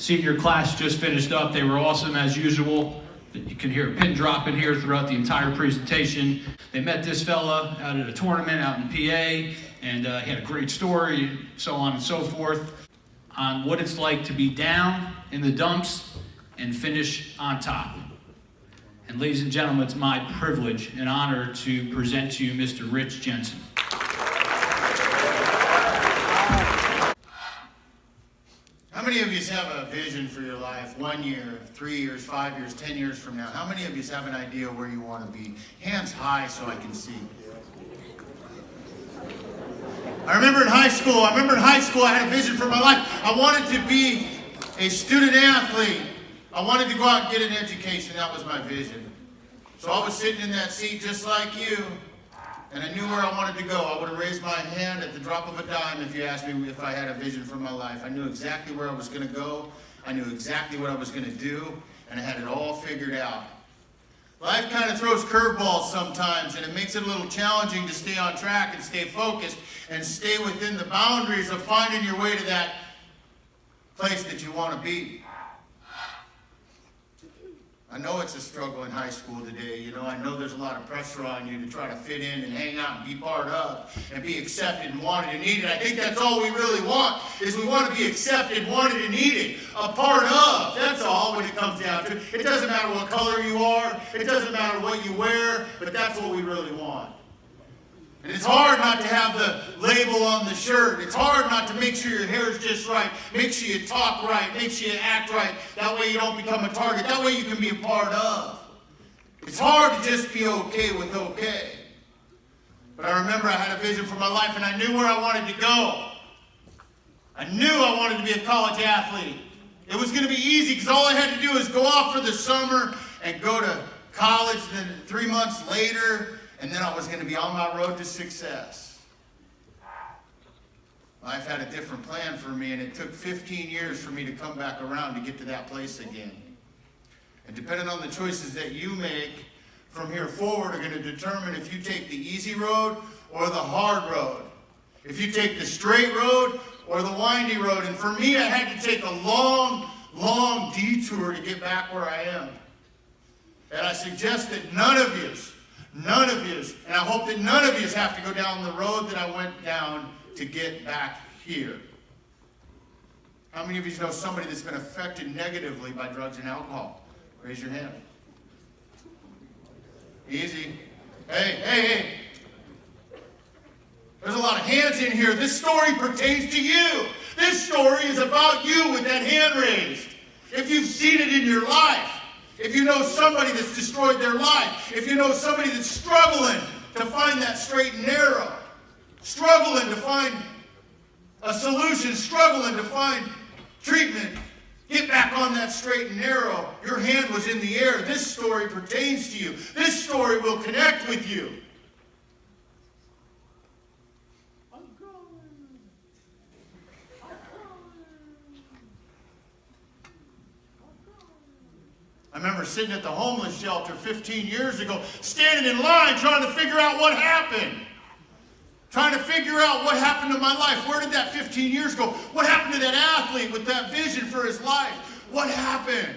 Senior class just finished up. They were awesome as usual. You can hear a pin drop in here throughout the entire presentation. They met this fella out at a tournament out in PA, and he had a great story, so on and so forth, on what it's like to be down in the dumps and finish on top. And ladies and gentlemen, it's my privilege and honor to present to you Mr. Rich Jensen. How many of you have a vision for your life 1 year, 3 years, 5 years, 10 years from now? How many of you have an idea where you want to be? Hands high so I can see. I remember in high school, I had a vision for my life. I wanted to be a student athlete. I wanted to go out and get an education. That was my vision. So I was sitting in that seat just like you, and I knew where I wanted to go. I would have raised my hand at the drop of a dime if you asked me if I had a vision for my life. I knew exactly where I was going to go. I knew exactly what I was going to do, and I had it all figured out. Life kind of throws curveballs sometimes, and it makes it a little challenging to stay on track and stay focused and stay within the boundaries of finding your way to that place that you want to be. I know it's a struggle in high school today. You know, I know there's a lot of pressure on you to try to fit in and hang out and be part of and be accepted and wanted and needed. I think that's all we really want, is we want to be accepted, wanted and needed, a part of. That's all when it comes down to it. It doesn't matter what color you are. It doesn't matter what you wear, but that's what we really want. And it's hard not to have the label on the shirt. It's hard not to make sure your hair is just right. Make sure you talk right. Make sure you act right. That way you don't become a target. That way you can be a part of. It's hard to just be okay with okay. But I remember I had a vision for my life, and I knew where I wanted to go. I knew I wanted to be a college athlete. It was going to be easy because all I had to do was go off for the summer and go to college. And then 3 months later, and then I was going to be on my road to success. Life had a different plan for me, and it took 15 years for me to come back around to get to that place again. And depending on the choices that you make from here forward are going to determine if you take the easy road or the hard road. If you take the straight road or the windy road. And for me, I had to take a long, long detour to get back where I am. And I suggest that none of you, and I hope that none of you have to go down the road that I went down to get back here. How many of you know somebody that's been affected negatively by drugs and alcohol? Raise your hand. Easy. Hey. There's a lot of hands in here. This story pertains to you. This story is about you with that hand raised. If you've seen it in your life, if you know somebody that's destroyed their life, if you know somebody that's struggling to find that straight and narrow, struggling to find a solution, struggling to find treatment, get back on that straight and narrow. Your hand was in the air. This story pertains to you. This story will connect with you. I remember sitting at the homeless shelter 15 years ago, standing in line trying to figure out what happened. Trying to figure out what happened to my life. Where did that 15 years go? What happened to that athlete with that vision for his life? What happened?